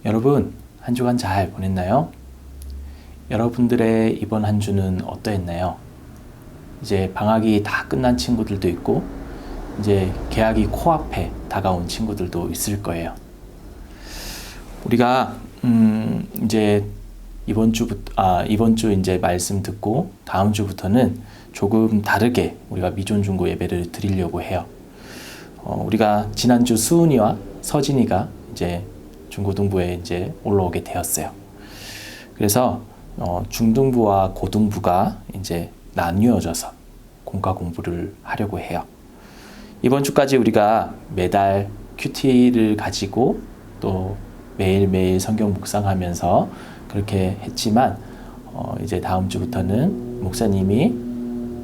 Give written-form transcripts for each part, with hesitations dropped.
여러분, 한 주간 잘 보냈나요? 여러분들의 이번 한 주는 어떠했나요? 이제 방학이 다 끝난 친구들도 있고, 이제 개학이 코앞에 다가온 친구들도 있을 거예요. 우리가 이제 이번 주 이제 말씀 듣고 다음 주부터는 조금 다르게 우리가 미존중고 예배를 드리려고 해요. 우리가 지난주 수은이와 서진이가 이제 중고등부에 이제 올라오게 되었어요. 그래서 중등부와 고등부가 이제 나뉘어져서 공과 공부를 하려고 해요. 이번 주까지 우리가 매달 큐티를 가지고 또 매일매일 성경 묵상하면서 그렇게 했지만 이제 다음 주부터는 목사님이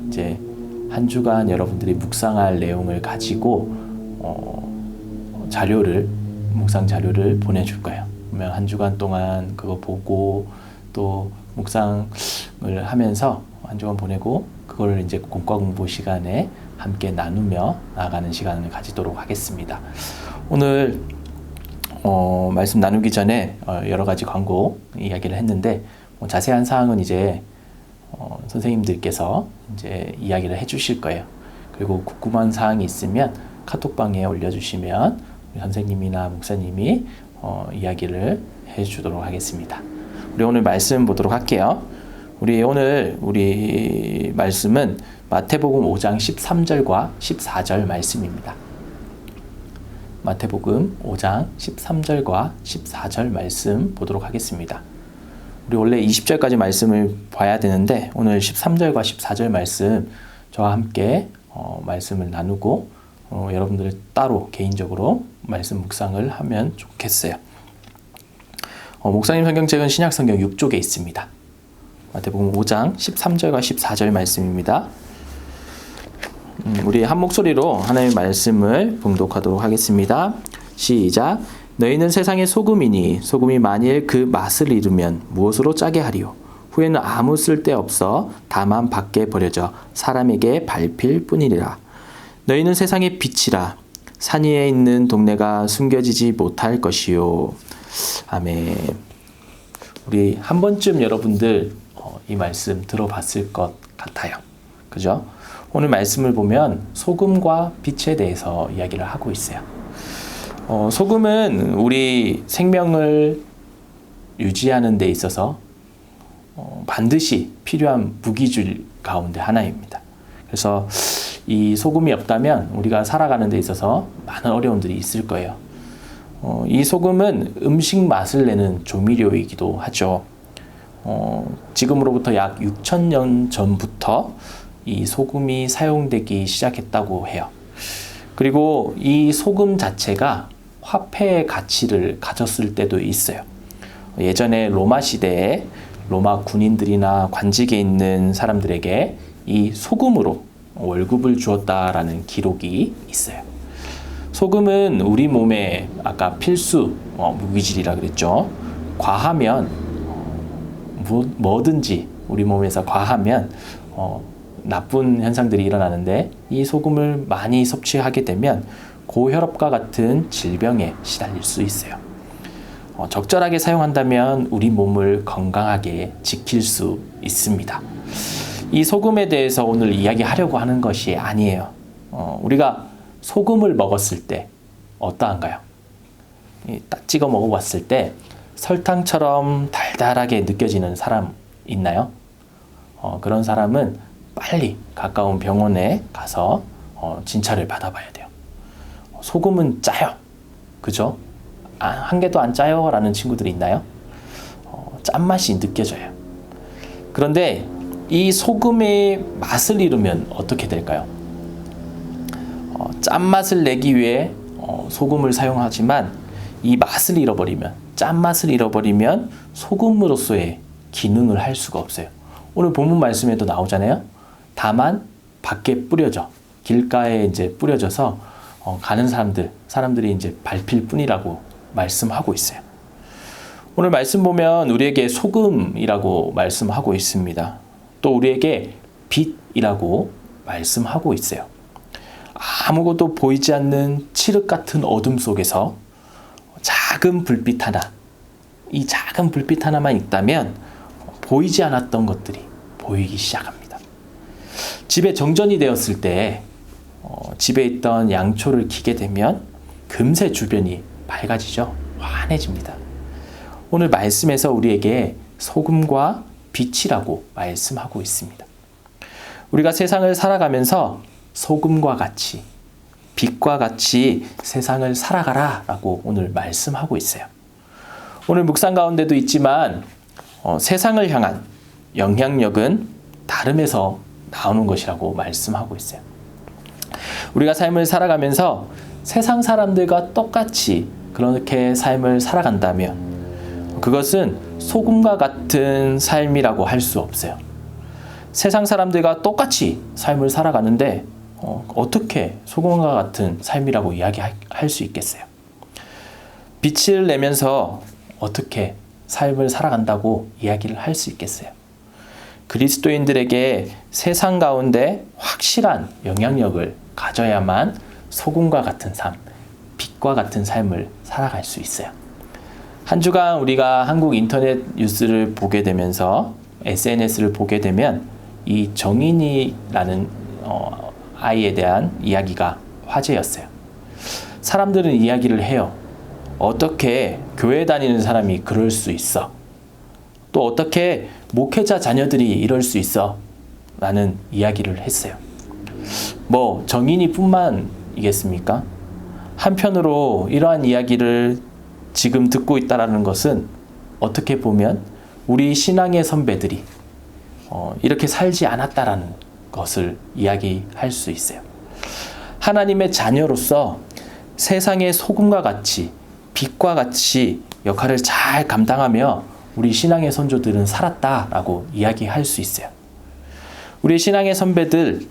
이제 한 주간 여러분들이 묵상할 내용을 가지고 묵상 자료를 보내줄 거예요. 그러면 한 주간 동안 그거 보고 또 묵상을 하면서 한 주간 보내고 그걸 이제 공과 공부 시간에 함께 나누며 나아가는 시간을 가지도록 하겠습니다. 오늘 말씀 나누기 전에 여러 가지 광고 이야기를 했는데 자세한 사항은 이제 선생님들께서 이제 이야기를 해주실 거예요. 그리고 궁금한 사항이 있으면 카톡방에 올려주시면 선생님이나 목사님이 이야기를 해주도록 하겠습니다. 우리 오늘 말씀 보도록 할게요. 우리 말씀은 마태복음 5장 13절과 14절 말씀입니다. 마태복음 5장 13절과 14절 말씀 보도록 하겠습니다. 우리 원래 20절까지 말씀을 봐야 되는데 오늘 13절과 14절 말씀 저와 함께 말씀을 나누고 여러분들 따로 개인적으로 말씀 묵상을 하면 좋겠어요. 목사님 성경책은 신약성경 6쪽에 있습니다. 마태복음 5장 13절과 14절 말씀입니다. 우리 한 목소리로 하나님의 말씀을 봉독하도록 하겠습니다. 시작. 너희는 세상의 소금이니 소금이 만일 그 맛을 잃으면 무엇으로 짜게 하리요? 후에는 아무 쓸데없어 다만 밖에 버려져 사람에게 밟힐 뿐이리라. 너희는 세상의 빛이라. 산 위에 있는 동네가 숨겨지지 못할 것이요. 아멘. 우리 한 번쯤 여러분들 이 말씀 들어봤을 것 같아요. 그죠? 오늘 말씀을 보면 소금과 빛에 대해서 이야기를 하고 있어요. 소금은 우리 생명을 유지하는 데 있어서 반드시 필요한 무기질 가운데 하나입니다. 그래서 이 소금이 없다면 우리가 살아가는 데 있어서 많은 어려움들이 있을 거예요. 이 소금은 음식 맛을 내는 조미료이기도 하죠. 지금으로부터 약 6,000년 전부터 이 소금이 사용되기 시작했다고 해요. 그리고 이 소금 자체가 화폐의 가치를 가졌을 때도 있어요. 예전에 로마 시대에 로마 군인들이나 관직에 있는 사람들에게 이 소금으로 월급을 주었다라는 기록이 있어요. 소금은 우리 몸에 아까 필수 무기질이라 그랬죠. 과하면 뭐든지 우리 몸에서 과하면 나쁜 현상들이 일어나는데 이 소금을 많이 섭취하게 되면 고혈압과 같은 질병에 시달릴 수 있어요. 적절하게 사용한다면 우리 몸을 건강하게 지킬 수 있습니다. 이 소금에 대해서 오늘 이야기하려고 하는 것이 아니에요. 우리가 소금을 먹었을 때 어떠한가요? 딱 찍어 먹어봤을 때 설탕처럼 달달하게 느껴지는 사람 있나요? 그런 사람은 빨리 가까운 병원에 가서 진찰을 받아봐야 돼요. 소금은 짜요. 그죠? 한 개도 안 짜요 라는 친구들이 있나요? 짠맛이 느껴져요. 그런데 이 소금의 맛을 잃으면 어떻게 될까요? 짠맛을 내기 위해 소금을 사용하지만 이 맛을 잃어버리면, 짠맛을 잃어버리면 소금으로서의 기능을 할 수가 없어요. 오늘 본문 말씀에도 나오잖아요. 다만 밖에 뿌려져, 길가에 이제 뿌려져서 가는 사람들이 이제 밟힐 뿐이라고 말씀하고 있어요. 오늘 말씀 보면 우리에게 소금이라고 말씀하고 있습니다. 또 우리에게 빛이라고 말씀하고 있어요. 아무것도 보이지 않는 칠흑 같은 어둠 속에서 작은 불빛 하나, 이 작은 불빛 하나만 있다면 보이지 않았던 것들이 보이기 시작합니다. 집에 정전이 되었을 때 집에 있던 양초를 켜게 되면 금세 주변이 밝아지죠. 환해집니다. 오늘 말씀에서 우리에게 소금과 빛이라고 말씀하고 있습니다. 우리가 세상을 살아가면서 소금과 같이 빛과 같이 세상을 살아가라 라고 오늘 말씀하고 있어요. 오늘 묵상 가운데도 있지만 세상을 향한 영향력은 다름에서 나오는 것이라고 말씀하고 있어요. 우리가 삶을 살아가면서 세상 사람들과 똑같이 그렇게 삶을 살아간다면 그것은 소금과 같은 삶이라고 할 수 없어요. 세상 사람들과 똑같이 삶을 살아가는데 어떻게 소금과 같은 삶이라고 이야기할 수 있겠어요? 빛을 내면서 어떻게 삶을 살아간다고 이야기를 할 수 있겠어요? 그리스도인들에게 세상 가운데 확실한 영향력을 가져야만 소금과 같은 삶, 빛과 같은 삶을 살아갈 수 있어요. 한 주간 우리가 한국 인터넷 뉴스를 보게 되면서 SNS를 보게 되면 이 정인이라는 아이에 대한 이야기가 화제였어요. 사람들은 이야기를 해요. 어떻게 교회 다니는 사람이 그럴 수 있어? 또 어떻게 목회자 자녀들이 이럴 수 있어? 라는 이야기를 했어요. 뭐 정인이뿐만이겠습니까? 한편으로 이러한 이야기를 지금 듣고 있다는 것은 어떻게 보면 우리 신앙의 선배들이 이렇게 살지 않았다라는 것을 이야기할 수 있어요. 하나님의 자녀로서 세상의 소금과 같이 빛과 같이 역할을 잘 감당하며 우리 신앙의 선조들은 살았다라고 이야기할 수 있어요. 우리 신앙의 선배들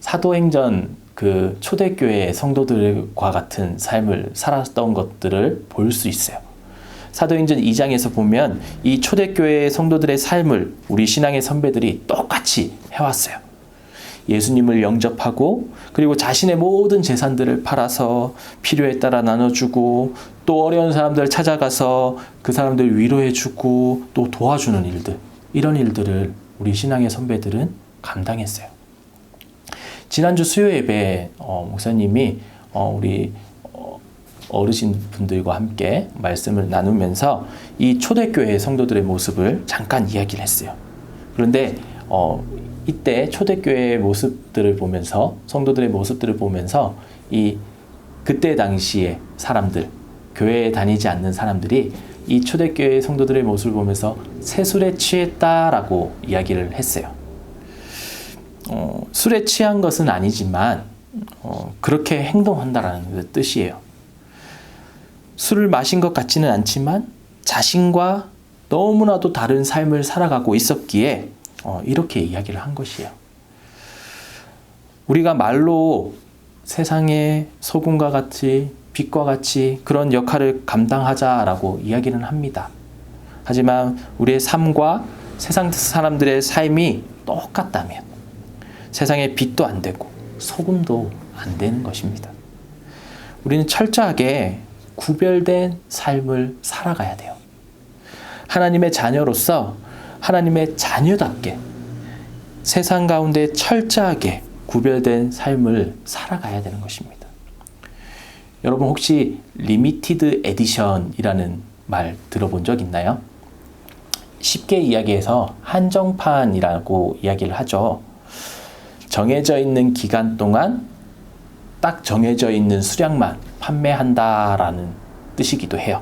사도행전 그 초대교회 성도들과 같은 삶을 살았던 것들을 볼 수 있어요. 사도행전 2장에서 보면 이 초대교회 성도들의 삶을 우리 신앙의 선배들이 똑같이 해왔어요. 예수님을 영접하고 그리고 자신의 모든 재산들을 팔아서 필요에 따라 나눠주고 또 어려운 사람들 찾아가서 그 사람들 위로해주고 또 도와주는 일들, 이런 일들을 우리 신앙의 선배들은 감당했어요. 지난주 수요 예배 목사님이 우리 어르신 분들과 함께 말씀을 나누면서 이 초대교회 성도들의 모습을 잠깐 이야기를 했어요. 그런데 이때 초대교회의 모습들을 보면서 성도들의 모습들을 보면서 그때 당시의 사람들, 교회에 다니지 않는 사람들이 이 초대교회 성도들의 모습을 보면서 새술에 취했다라고 이야기를 했어요. 술에 취한 것은 아니지만 그렇게 행동한다라는 뜻이에요. 술을 마신 것 같지는 않지만 자신과 너무나도 다른 삶을 살아가고 있었기에 이렇게 이야기를 한 것이에요. 우리가 말로 세상의 소금과 같이 빛과 같이 그런 역할을 감당하자라고 이야기는 합니다. 하지만 우리의 삶과 세상 사람들의 삶이 똑같다면 세상의 빛도 안 되고 소금도 안 되는 것입니다. 우리는 철저하게 구별된 삶을 살아가야 돼요. 하나님의 자녀로서 하나님의 자녀답게 세상 가운데 철저하게 구별된 삶을 살아가야 되는 것입니다. 여러분 혹시 리미티드 에디션이라는 말 들어본 적 있나요? 쉽게 이야기해서 한정판이라고 이야기를 하죠. 정해져 있는 기간 동안 딱 정해져 있는 수량만 판매한다라는 뜻이기도 해요.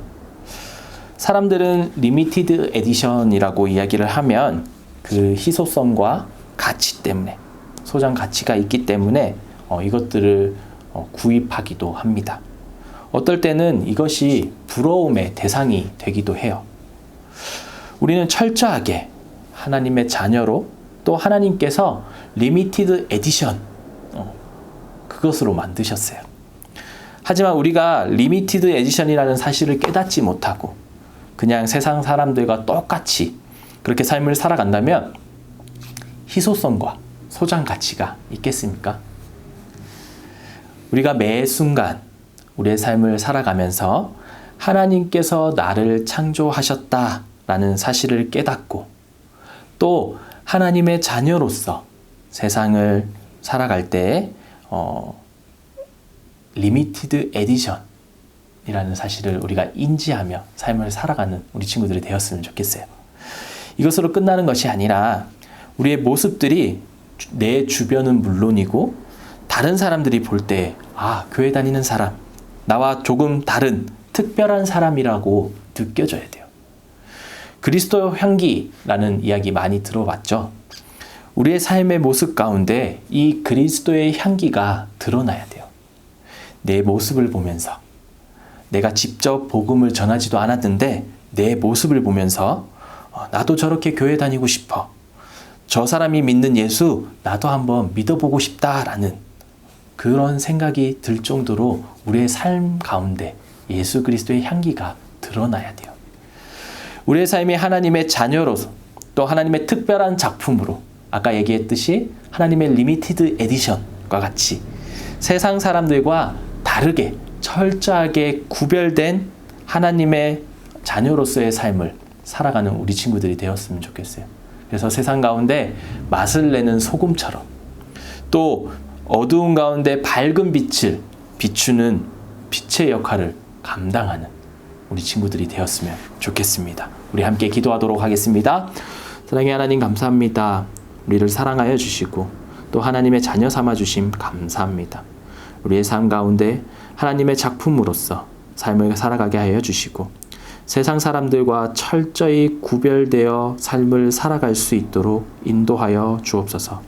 사람들은 리미티드 에디션이라고 이야기를 하면 그 희소성과 가치 때문에, 소장 가치가 있기 때문에 이것들을 구입하기도 합니다. 어떨 때는 이것이 부러움의 대상이 되기도 해요. 우리는 철저하게 하나님의 자녀로 또 하나님께서 리미티드 에디션 그것으로 만드셨어요. 하지만 우리가 리미티드 에디션이라는 사실을 깨닫지 못하고 그냥 세상 사람들과 똑같이 그렇게 삶을 살아간다면 희소성과 소장 가치가 있겠습니까? 우리가 매 순간 우리의 삶을 살아가면서 하나님께서 나를 창조하셨다라는 사실을 깨닫고 또 하나님의 자녀로서 세상을 살아갈 때 리미티드 에디션이라는 사실을 우리가 인지하며 삶을 살아가는 우리 친구들이 되었으면 좋겠어요. 이것으로 끝나는 것이 아니라 우리의 모습들이 내 주변은 물론이고 다른 사람들이 볼 때 교회 다니는 사람, 나와 조금 다른 특별한 사람이라고 느껴져야 돼요. 그리스도 향기라는 이야기 많이 들어봤죠? 우리의 삶의 모습 가운데 이 그리스도의 향기가 드러나야 돼요. 내 모습을 보면서 내가 직접 복음을 전하지도 않았는데 내 모습을 보면서 나도 저렇게 교회 다니고 싶어. 저 사람이 믿는 예수 나도 한번 믿어보고 싶다라는 그런 생각이 들 정도로 우리의 삶 가운데 예수 그리스도의 향기가 드러나야 돼요. 우리의 삶이 하나님의 자녀로서 또 하나님의 특별한 작품으로 아까 얘기했듯이 하나님의 리미티드 에디션과 같이 세상 사람들과 다르게 철저하게 구별된 하나님의 자녀로서의 삶을 살아가는 우리 친구들이 되었으면 좋겠어요. 그래서 세상 가운데 맛을 내는 소금처럼 또 어두운 가운데 밝은 빛을 비추는 빛의 역할을 감당하는 우리 친구들이 되었으면 좋겠습니다. 우리 함께 기도하도록 하겠습니다. 사랑의 하나님 감사합니다. 우리를 사랑하여 주시고 또 하나님의 자녀 삼아 주심 감사합니다. 우리의 삶 가운데 하나님의 작품으로서 삶을 살아가게 하여 주시고 세상 사람들과 철저히 구별되어 삶을 살아갈 수 있도록 인도하여 주옵소서.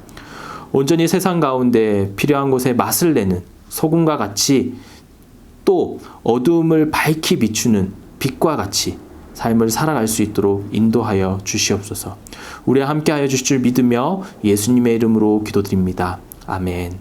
온전히 세상 가운데 필요한 곳에 맛을 내는 소금과 같이 또 어두움을 밝히 비추는 빛과 같이 삶을 살아갈 수 있도록 인도하여 주시옵소서. 우리와 함께하여 주실 줄 믿으며 예수님의 이름으로 기도드립니다. 아멘.